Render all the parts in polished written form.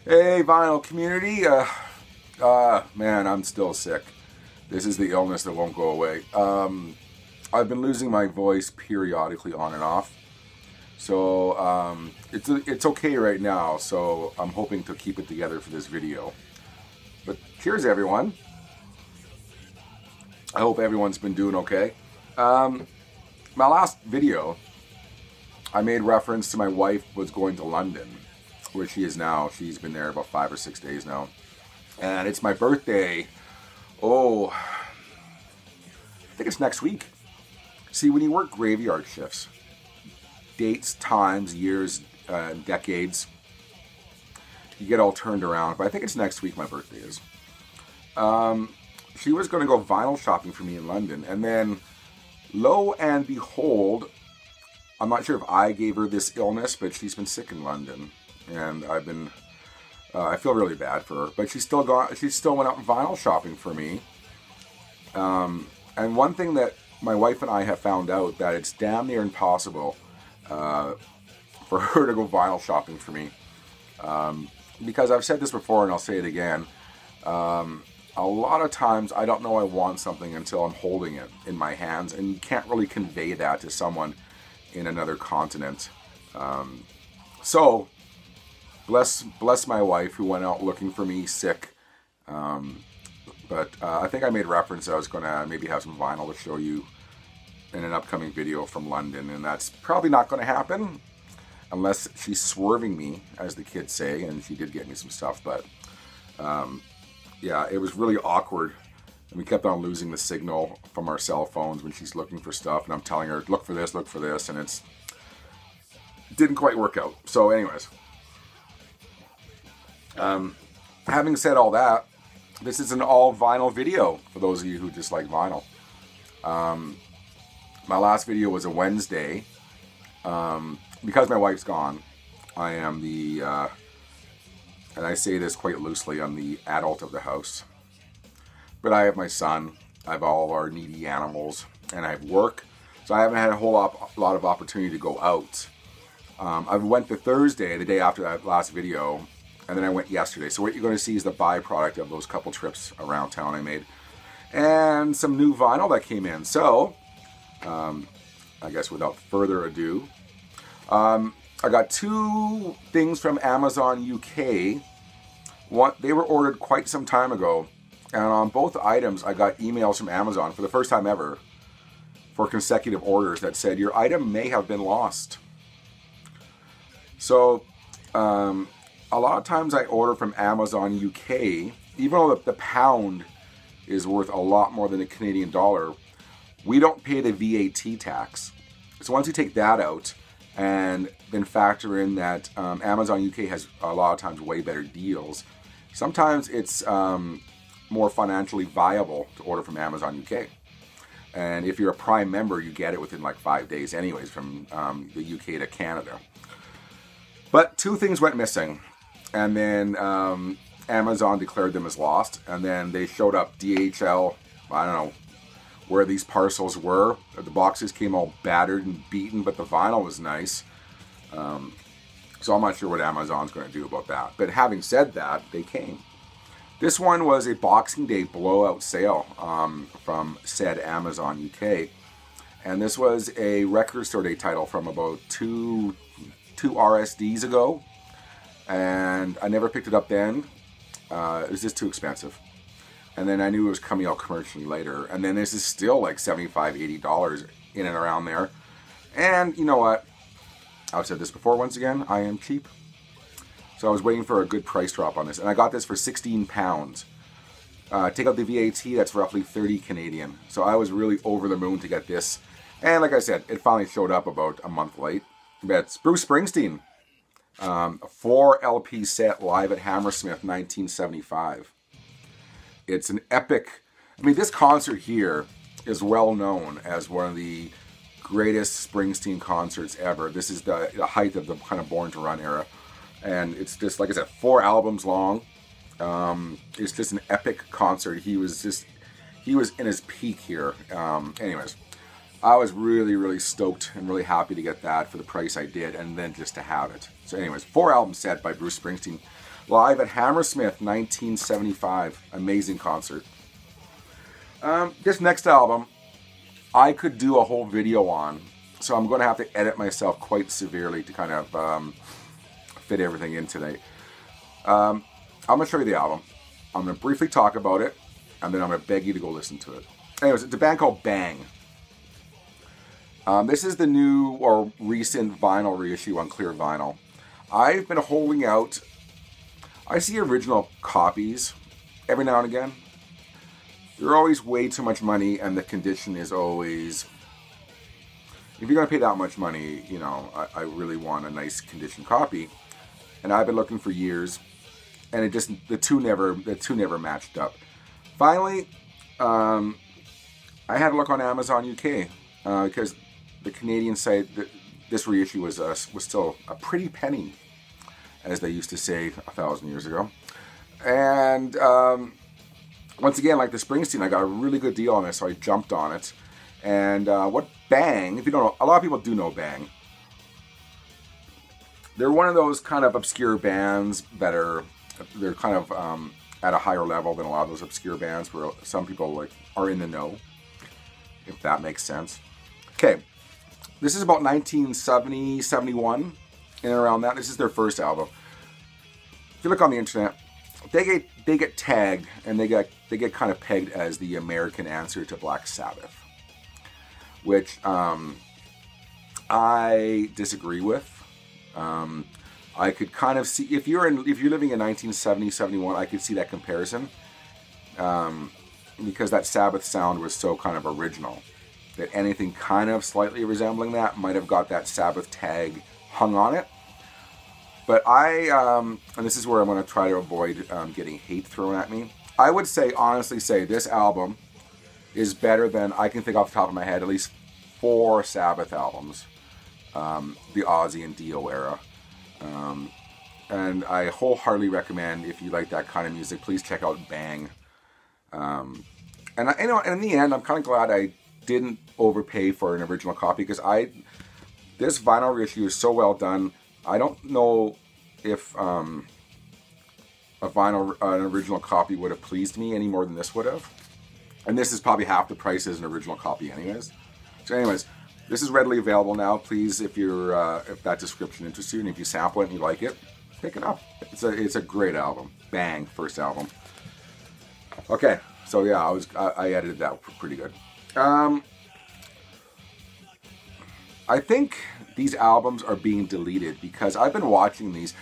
Hey, vinyl community. Man, I'm still sick. This is the illness that won't go away. I've been losing my voice periodically on and off. So it's okay right now, so I'm hoping to keep it together for this video. But cheers, everyone. I hope everyone's been doing okay. My last video, I made reference to my wife was going to London, where she is now. She's been there about 5 or 6 days now. And it's my birthday. Oh, I think it's next week. See, when you work graveyard shifts, dates, times, years, decades, you get all turned around. But I think it's next week my birthday is. She was going to go vinyl shopping for me in London. And then, lo and behold, I'm not sure if I gave her this illness, but she's been sick in London. And I've been, I feel really bad for her. But she still went out vinyl shopping for me. And one thing that my wife and I have found out, that it's damn near impossible for her to go vinyl shopping for me. Because I've said this before and I'll say it again. A lot of times I don't know I want something until I'm holding it in my hands. And you can't really convey that to someone in another continent. So, bless my wife who went out looking for me sick. But I think I made reference that I was going to maybe have some vinyl to show you in an upcoming video from London. And that's probably not going to happen unless she's swerving me, as the kids say. And she did get me some stuff. But yeah, it was really awkward. And we kept on losing the signal from our cell phones when she's looking for stuff. And I'm telling her, look for this, and it didn't quite work out. So anyways, having said all that, this is an all vinyl video for those of you who just like vinyl. My last video was a Wednesday. Because my wife's gone, I am the, and I say this quite loosely, I'm the adult of the house. But I have my son, I have all of our needy animals, and I have work. So I haven't had a whole lot of opportunity to go out. I went to Thursday, the day after that last video, and then I went yesterday. So what you're going to see is the byproduct of those couple trips around town I made. And some new vinyl that came in. So, I guess without further ado, I got two things from Amazon UK. They were ordered quite some time ago. And on both items, I got emails from Amazon for the first time ever for consecutive orders that said, your item may have been lost. So, a lot of times I order from Amazon UK, even though the pound is worth a lot more than the Canadian dollar, we don't pay the VAT tax. So once you take that out and then factor in that Amazon UK has a lot of times way better deals, sometimes it's more financially viable to order from Amazon UK. And if you're a Prime member, you get it within like 5 days anyways from the UK to Canada. But two things went missing. And then Amazon declared them as lost. And then they showed up DHL, I don't know where these parcels were. The boxes came all battered and beaten, but the vinyl was nice. So I'm not sure what Amazon's going to do about that. But having said that, they came. This one was a Boxing Day blowout sale from said Amazon UK. And this was a Record Store Day title from about two RSDs ago. And I never picked it up then. It was just too expensive. And then I knew it was coming out commercially later. And then this is still like $75, $80 in and around there. And you know what? I've said this before once again, I am cheap. So I was waiting for a good price drop on this. And I got this for £16. Take out the VAT, that's roughly 30 Canadian. So I was really over the moon to get this. And like I said, it finally showed up about a month late. But it's Bruce Springsteen. A 4 LP set live at Hammersmith 1975. It's an epic, I mean, this concert here is well known as one of the greatest Springsteen concerts ever. This is the height of the kind of Born to Run era. And it's just, like I said, 4 albums long. It's just an epic concert. He was in his peak here. Anyways, I was really, really stoked and really happy to get that for the price I did, and then just to have it. So anyways, 4 album set by Bruce Springsteen. live at Hammersmith, 1975. Amazing concert. This next album, I could do a whole video on, so I'm going to have to edit myself quite severely to kind of fit everything in today. I'm going to show you the album. I'm going to briefly talk about it, and then I'm going to beg you to go listen to it. Anyways, it's a band called Bang. This is the new or recent vinyl reissue on clear vinyl. I've been holding out. I see original copies every now and again. They're always way too much money, and the condition is always... If you're going to pay that much money, you know, I really want a nice condition copy. And I've been looking for years, and it just the two never matched up. Finally, I had a look on Amazon UK because the Canadian site, this reissue was still a pretty penny, as they used to say 1,000 years ago. And once again, like the Springsteen, I got a really good deal on it, so I jumped on it. And what Bang, if you don't know, a lot of people do know Bang. They're one of those kind of obscure bands that they're kind of at a higher level than a lot of those obscure bands where some people like are in the know, if that makes sense. Okay, this is about 1970, 71, in and around that. This is their first album. If you look on the internet, they get tagged and they get kind of pegged as the American answer to Black Sabbath, which I disagree with. I could kind of see if you're living in 1970, 71, I could see that comparison because that Sabbath sound was so kind of original that anything kind of slightly resembling that might have got that Sabbath tag hung on it. But and this is where I'm going to try to avoid getting hate thrown at me. I would honestly say this album is better than, I can think off the top of my head, at least 4 Sabbath albums. The Ozzy and Dio era. And I wholeheartedly recommend, if you like that kind of music, please check out Bang. And in the end, I'm kind of glad I didn't overpay for an original copy, because this vinyl reissue is so well done. I don't know if an original copy would have pleased me any more than this would have. And this is probably half the price as an original copy anyways. So anyways, this is readily available now. Please, if that description interests you, and if you sample it and you like it, pick it up. It's a great album. Bang, first album. Okay, so yeah, I edited that pretty good. I think these albums are being deleted because I've been watching these.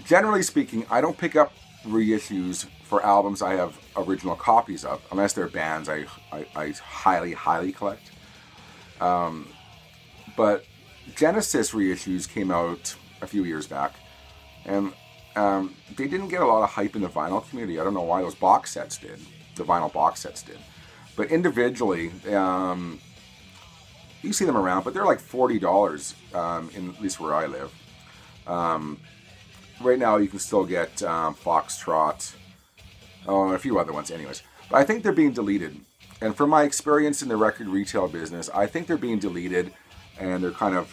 Generally speaking, I don't pick up reissues for albums I have original copies of, unless they're bands I highly, highly collect. But Genesis reissues came out a few years back, and they didn't get a lot of hype in the vinyl community. I don't know why. Those box sets did. The vinyl box sets did. But individually, you see them around, but they're like $40 in at least where I live. Right now you can still get Foxtrot, and a few other ones anyways. But I think they're being deleted. And from my experience in the record retail business, I think they're being deleted, and they're kind of,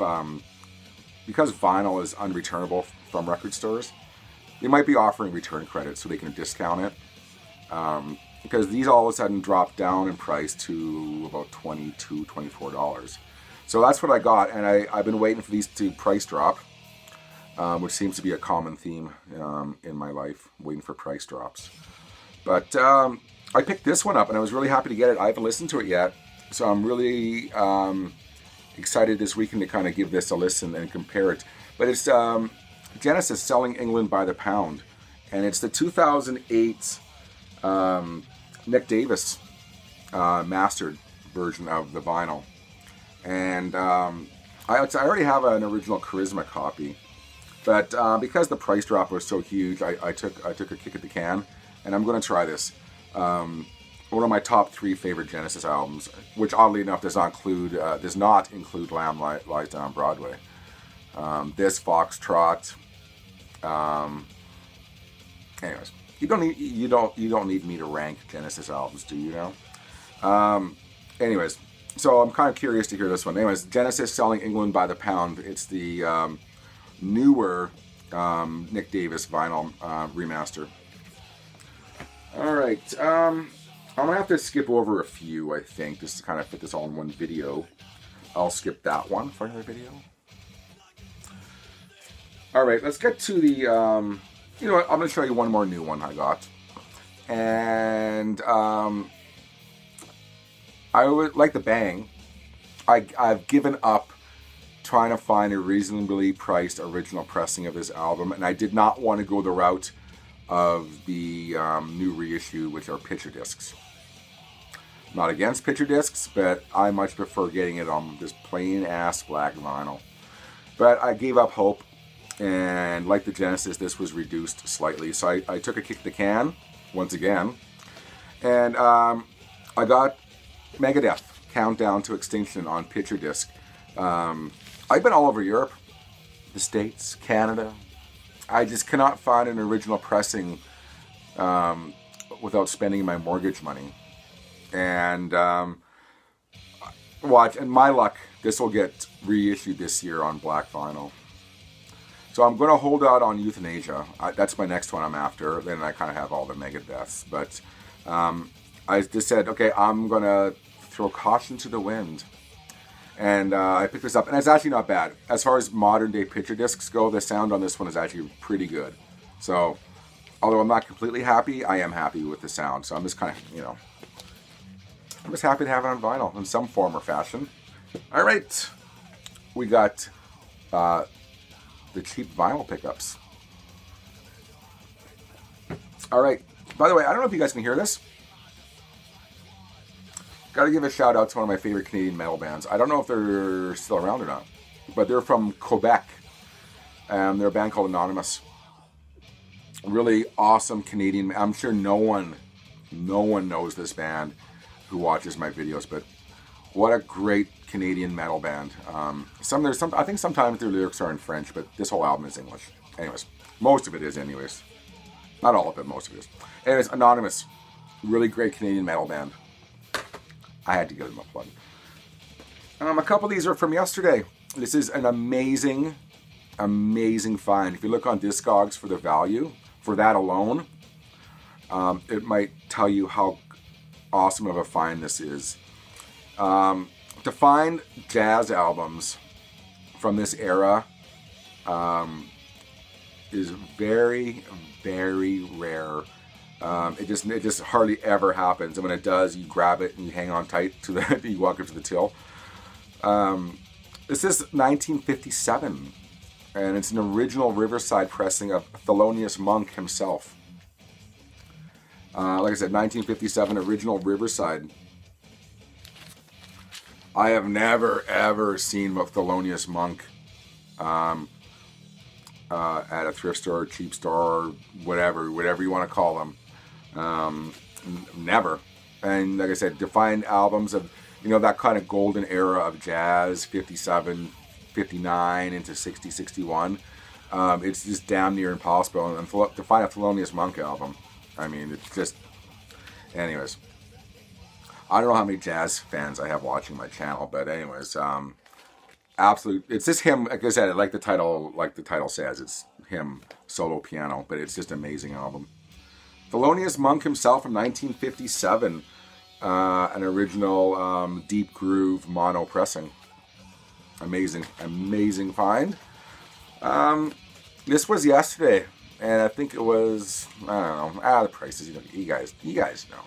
because vinyl is unreturnable from record stores, they might be offering return credits so they can discount it. Because these all of a sudden dropped down in price to about $22, $24. So that's what I got, and I've been waiting for these to price drop, which seems to be a common theme in my life, waiting for price drops. But I picked this one up, and I was really happy to get it. I haven't listened to it yet, so I'm really excited this weekend to kind of give this a listen and compare it. But it's Genesis, Selling England by the Pound, and it's the 2008 Nick Davis mastered version of the vinyl. And I already have an original Charisma copy, but because the price drop was so huge, I took a kick at the can, and I'm going to try this. One of my top 3 favorite Genesis albums, which oddly enough does not include Lamb Lies Down on Broadway. This, Foxtrot. Anyways, you don't need me to rank Genesis albums, do you know? Anyways, so I'm kind of curious to hear this one. Anyways, Genesis, Selling England by the Pound. It's the newer Nick Davis vinyl remaster. Alright, I'm going to have to skip over a few, I think, just to kind of fit this all in one video. I'll skip that one for another video. Alright, let's get to the, you know what, I'm going to show you one more new one I got. And, I would like the Bang. I've given up trying to find a reasonably priced original pressing of this album, and I did not want to go the route of the new reissue, which are picture discs. Not against picture discs, but I much prefer getting it on just plain ass black vinyl. But I gave up hope, and like the Genesis, this was reduced slightly. So I took a kick at the can once again, and I got Megadeth Countdown to Extinction on picture disc. I've been all over Europe, the States, Canada. I just cannot find an original pressing without spending my mortgage money. And watch, and my luck, this will get reissued this year on black vinyl. So I'm going to hold out on Euthanasia. That's my next one I'm after. Then I kind of have all the Megadeths. But I just said, okay, I'm going to throw caution to the wind. And I picked this up, and it's actually not bad. As far as modern day picture discs go, the sound on this one is actually pretty good. So, although I'm not completely happy, I am happy with the sound. So I'm just kind of, you know, I'm just happy to have it on vinyl in some form or fashion. All right, we got the cheap vinyl pickups. All right, by the way, I don't know if you guys can hear this. Got to give a shout out to one of my favorite Canadian metal bands. I don't know if they're still around or not, but they're from Quebec. They're a band called Anonymous. Really awesome Canadian. I'm sure no one knows this band who watches my videos, but what a great Canadian metal band. I think sometimes their lyrics are in French, but this whole album is English. Anyways, most of it is anyways. Not all of it, most of it is. Anyways, Anonymous. Really great Canadian metal band. I had to give them a plug. A couple of these are from yesterday. This is an amazing, amazing find. If you look on Discogs for the value, for that alone, it might tell you how awesome of a find this is. To find jazz albums from this era is very, very rare. It just hardly ever happens, and when it does, you grab it and you hang on tight to the. You walk up to the till. This is 1957, and it's an original Riverside pressing of Thelonious Monk himself. Like I said, 1957 original Riverside. I have never ever seen Thelonious Monk at a thrift store, cheap store, whatever you want to call them. Never. And like I said, to find albums of, you know, that kind of golden era of jazz, 57, 59 into 60, 61, it's just damn near impossible. And to find a Thelonious Monk album, I mean, it's just, anyways. I don't know how many jazz fans I have watching my channel, but anyways, absolute, it's just him, like I said, like the title says, it's him solo piano, but it's just an amazing album. Thelonious Monk himself from 1957, an original deep groove mono pressing. Amazing, amazing find. This was yesterday, and I think it was, I don't know, the prices, you guys know.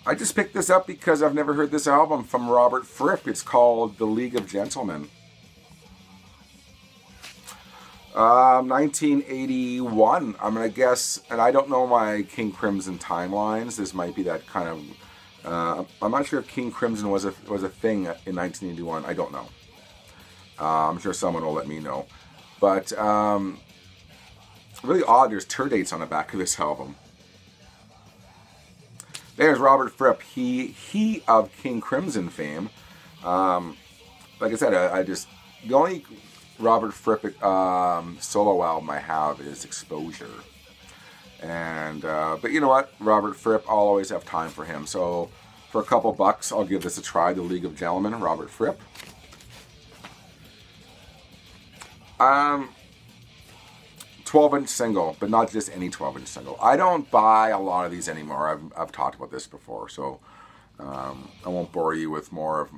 I just picked this up because I've never heard this album from Robert Fripp. It's called The League of Gentlemen. 1981, I'm going to guess, and I don't know my King Crimson timelines. This might be that kind of, I'm not sure if King Crimson was a thing in 1981. I don't know. I'm sure someone will let me know. But really odd, there's tour dates on the back of this album. There's Robert Fripp, he of King Crimson fame. Like I said, the only Robert Fripp solo album I have is Exposure. And, but you know what? Robert Fripp, I'll always have time for him. So for a couple bucks, I'll give this a try, The League of Gentlemen, Robert Fripp. 12-inch single, but not just any 12-inch single. I don't buy a lot of these anymore. I've talked about this before, so I won't bore you with more of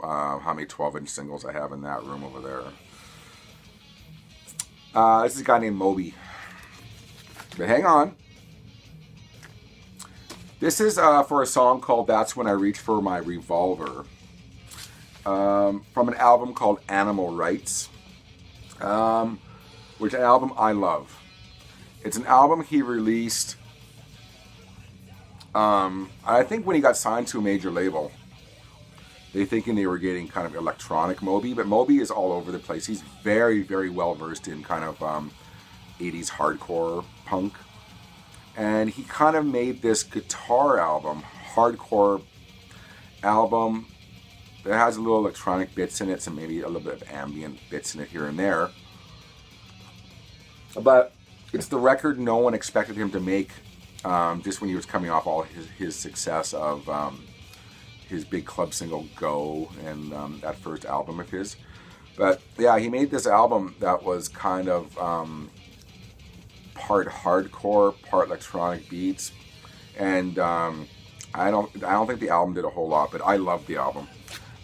how many 12-inch singles I have in that room over there. This is a guy named Moby. But hang on. This is for a song called That's When I Reach for My Revolver. From an album called Animal Rights. Which is an album I love. It's an album he released, I think when he got signed to a major label. They thinking they were getting kind of electronic Moby, but Moby is all over the place. He's very, very well versed in kind of 80s hardcore punk. And he kind of made this guitar album, hardcore album, that has a little electronic bits in it, so maybe a little bit of ambient bits in it here and there. But it's the record no one expected him to make just when he was coming off all his success of his big club single Go and that first album of his. But yeah, he made this album that was kind of part hardcore, part electronic beats, and I don't think the album did a whole lot, but I love the album.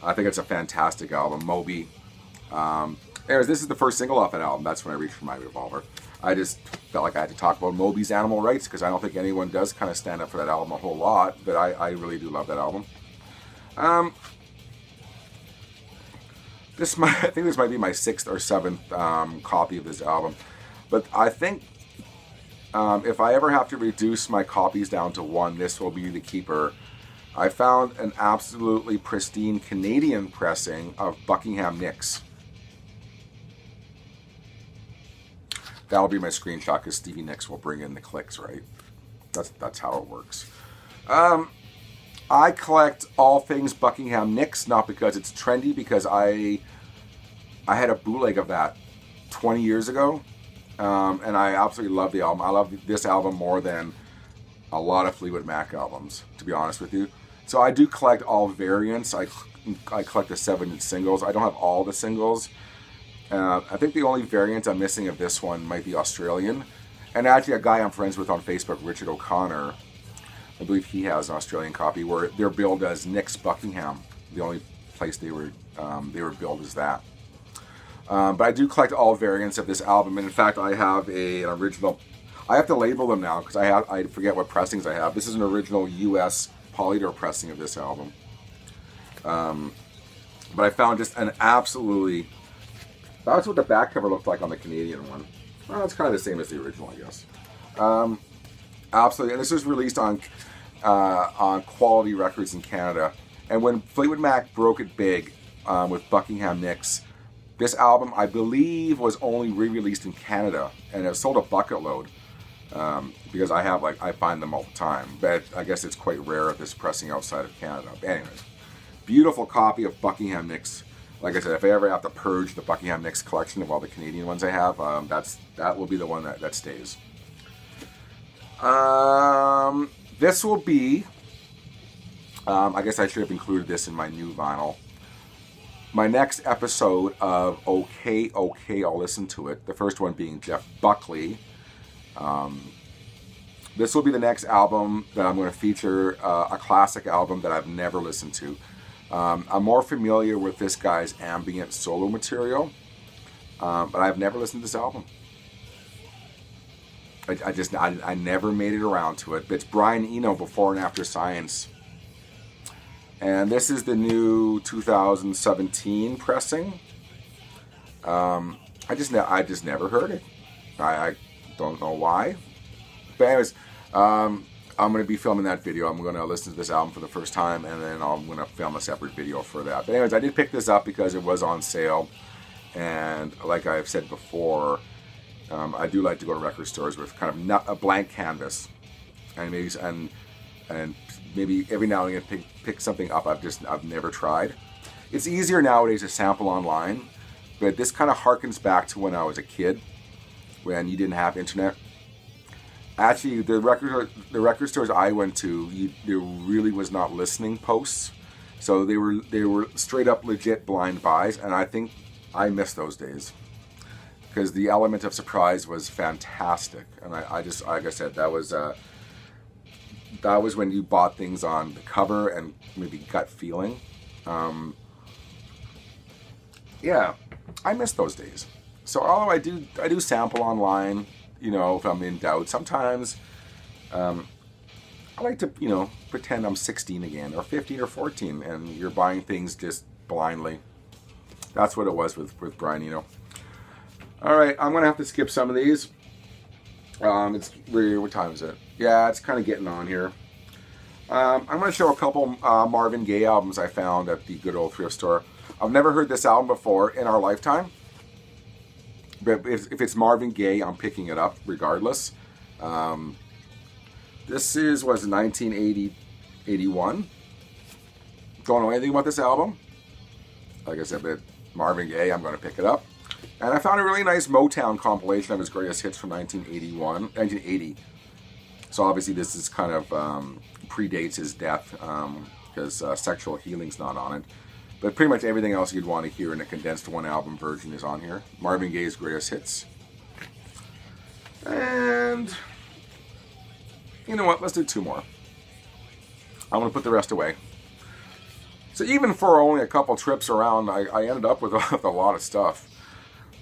I think it's a fantastic album, Moby. Anyways, this is the first single off that album. That's When I Reach for My Revolver. I just felt like I had to talk about Moby's Animal Rights because I don't think anyone does kind of stand up for that album a whole lot, but I really do love that album. I think this might be my 6th or 7th copy of this album, but I think if I ever have to reduce my copies down to 1, this will be the keeper. I found an absolutely pristine Canadian pressing of Buckingham Nicks. That'll be my screenshot because Stevie Nicks will bring in the clicks, right? That's how it works. I collect all things Buckingham Nicks, not because it's trendy, because I had a bootleg of that 20 years ago, and I absolutely love the album. I love this album more than a lot of Fleetwood Mac albums, to be honest with you. So I do collect all variants. I collect the 7-inch singles. I don't have all the singles. I think the only variant I'm missing of this one might be Australian. And actually a guy I'm friends with on Facebook, Richard O'Connor, I believe he has an Australian copy where they're billed as Nicks Buckingham. The only place they were billed as that. But I do collect all variants of this album. And in fact, I have an original. I have to label them now because I forget what pressings I have. This is an original US Polydor pressing of this album. But I found just an absolutely. That's what the back cover looked like on the Canadian one. Well, it's kind of the same as the original, I guess. Absolutely, and this was released on Quality Records in Canada. And when Fleetwood Mac broke it big with Buckingham Nicks, this album, I believe, was only re-released in Canada, and it sold a bucket load because I find them all the time. But I guess it's quite rare at this pressing outside of Canada. But anyways, beautiful copy of Buckingham Nicks. Like I said, if I ever have to purge the Buckingham Nicks collection of all the Canadian ones I have, that will be the one that stays. This will be, I guess I should have included this in my new vinyl. My next episode of Okay, I'll Listen to It. The first one being Jeff Buckley. This will be the next album that I'm going to feature, a classic album that I've never listened to. I'm more familiar with this guy's ambient solo material, but I've never listened to this album. I never made it around to it. But it's Brian Eno, Before and After Science. And this is the new 2017 pressing. I just never heard it. I don't know why. But anyways, I'm going to be filming that video. I'm going to listen to this album for the first time, and then I'm going to film a separate video for that. But anyways, I did pick this up because it was on sale. And like I've said before, I do like to go to record stores with kind of not a blank canvas. And maybe every now and again pick something up I've never tried. It's easier nowadays to sample online, but this kind of harkens back to when I was a kid, when you didn't have internet. Actually, the record stores I went to, there really was not listening posts, so they were straight up legit blind buys, and I think I miss those days. because the element of surprise was fantastic. And I just, like I said, that was when you bought things on the cover and maybe gut feeling. Yeah, I miss those days. So although I do sample online, you know, if I'm in doubt, sometimes I like to, you know, pretend I'm 16 again, or 15 or 14, and you're buying things just blindly. That's what it was with Brian Eno. All right, I'm gonna have to skip some of these. What time is it? Yeah, it's kind of getting on here. I'm gonna show a couple Marvin Gaye albums I found at the good old thrift store. I've never heard this album before in our lifetime, but if it's Marvin Gaye, I'm picking it up regardless. This was 1980, 81. Don't know anything about this album. Like I said, but Marvin Gaye, I'm going to pick it up. And I found a really nice Motown compilation of his greatest hits from 1980. So obviously this is kind of predates his death because Sexual Healing's not on it. But pretty much everything else you'd want to hear in a condensed one album version is on here. Marvin Gaye's greatest hits. And you know what? Let's do two more. I'm going to put the rest away. So even for only a couple trips around, I ended up with a lot of stuff.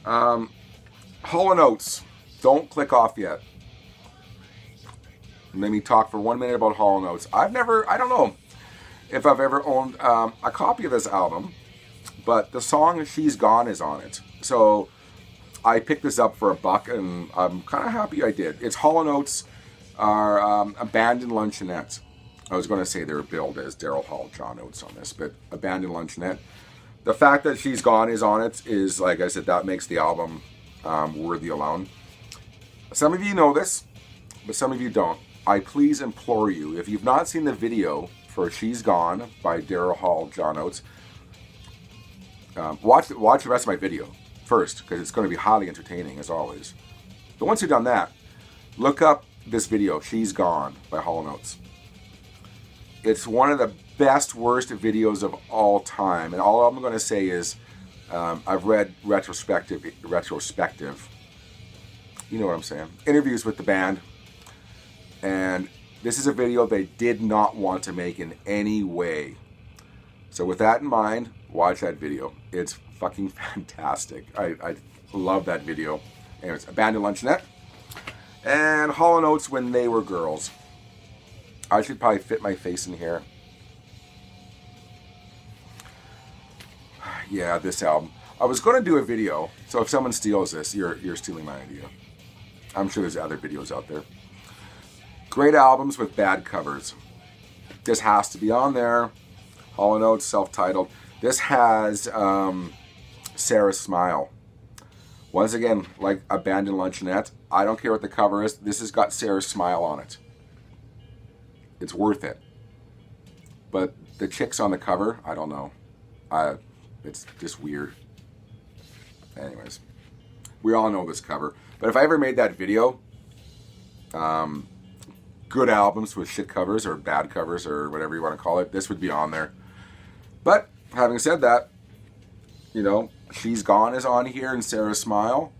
Hall & Oates. Don't click off yet. Let me talk for 1 minute about Hall & Oates. I don't know if I've ever owned a copy of this album, but the song She's Gone is on it. So I picked this up for $1, and I'm kind of happy I did. It's Hall & Oates are Abandoned Luncheonette. I was going to say they were billed as Daryl Hall, John Oates on this, but Abandoned Luncheonette. The fact that She's Gone is on it is, like I said, that makes the album worthy alone. Some of you know this, but some of you don't. I please implore you, if you've not seen the video for She's Gone by Daryl Hall, John Oates, watch the rest of my video first, because it's going to be highly entertaining, as always. But once you've done that, look up this video, She's Gone by Hall & Oates. It's one of the best, worst videos of all time. And all I'm going to say is, I've read retrospective, you know what I'm saying, interviews with the band. And this is a video they did not want to make in any way. So with that in mind, watch that video. It's fucking fantastic. I love that video. Anyways, Abandoned Luncheonette. And Hall & Oates When They Were Girls. I should probably fit my face in here. Yeah, this album. I was going to do a video, so if someone steals this, you're stealing my idea. I'm sure there's other videos out there. Great albums with bad covers. This has to be on there. Hall & Oates, self-titled. This has Sarah's Smile. Once again, like Abandoned Luncheonette, I don't care what the cover is. This has got Sarah's Smile on it. It's worth it. But the chicks on the cover, I don't know. It's just weird. Anyways, we all know this cover. But if I ever made that video, good albums with shit covers or bad covers or whatever you want to call it, this would be on there. But having said that, you know, She's Gone is on here and Sarah's Smile.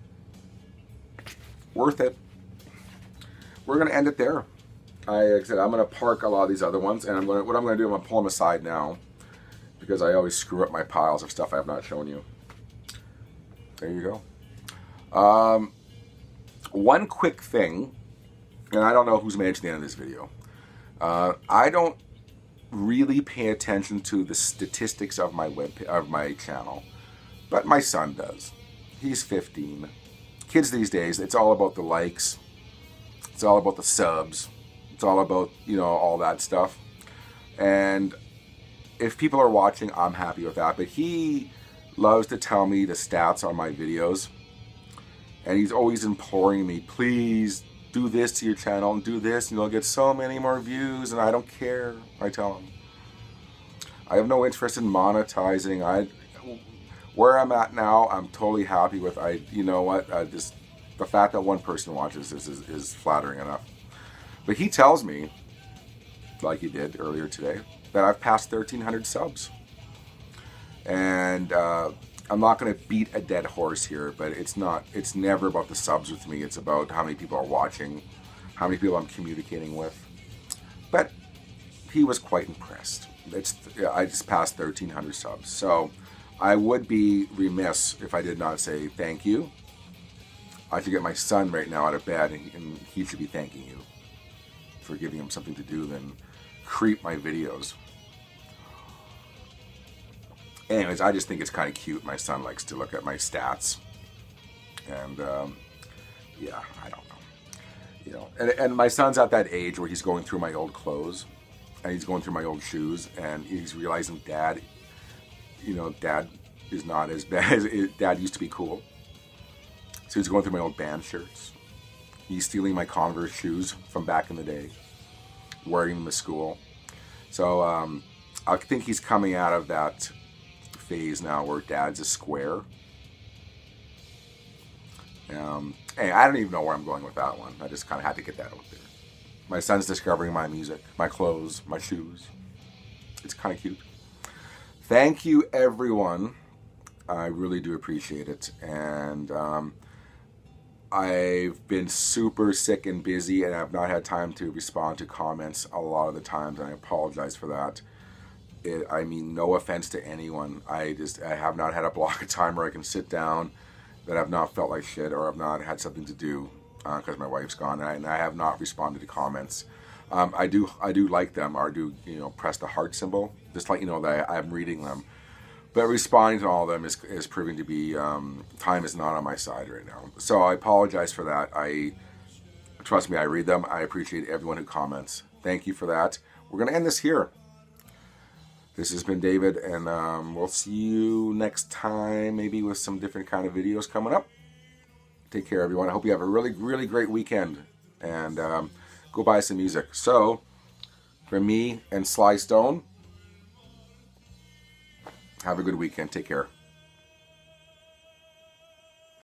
Worth it. We're going to end it there. Like I said, I'm going to park a lot of these other ones, and what I'm going to do, I'm going to pull them aside now, because I always screw up my piles of stuff I have not shown you. There you go. One quick thing, and I don't know who's made it to the end of this video. I don't really pay attention to the statistics of my channel, but my son does. He's 15. Kids these days, it's all about the likes. It's all about the subs. It's all about, you know, all that stuff. And if people are watching, I'm happy with that. But he loves to tell me the stats on my videos. And he's always imploring me, please do this to your channel and do this, and you'll get so many more views. And I don't care, I tell him. I have no interest in monetizing. Where I'm at now, I'm totally happy with. You know what? Just the fact that one person watches this is flattering enough. But he tells me, like he did earlier today, that I've passed 1,300 subs. And I'm not going to beat a dead horse here, but it's never about the subs with me. It's about how many people are watching, how many people I'm communicating with. But he was quite impressed. I just passed 1,300 subs. So I would be remiss if I did not say thank you. I should get my son right now out of bed, and he should be thanking you for giving him something to do than creep my videos. Anyways, I just think it's kind of cute. My son likes to look at my stats. And, yeah, I don't know. You know, and my son's at that age where he's going through my old clothes. And he's going through my old shoes. And he's realizing Dad, you know, Dad is not as bad as Dad used to be cool. So he's going through my old band shirts. He's stealing my Converse shoes from back in the day, wearing them to school. So I think he's coming out of that phase now where Dad's a square. Hey, I don't even know where I'm going with that one. I just kind of had to get that out there. My son's discovering my music, my clothes, my shoes. It's kind of cute. Thank you, everyone. I really do appreciate it. And I've been super sick and busy, and I've not had time to respond to comments a lot of the times, and I apologize for that. I mean, no offense to anyone. I have not had a block of time where I can sit down that I've not felt like shit or I've not had something to do because my wife's gone, and I have not responded to comments. I do like them, or do, you know, press the heart symbol, just to let you know that I'm reading them. But responding to all of them is proving to be, time is not on my side right now. So I apologize for that. Trust me, I read them. I appreciate everyone who comments. Thank you for that. We're going to end this here. This has been David, and we'll see you next time, maybe with some different kind of videos coming up. Take care, everyone. I hope you have a really, really great weekend, and go buy some music. So, from me and Sly Stone, have a good weekend. Take care.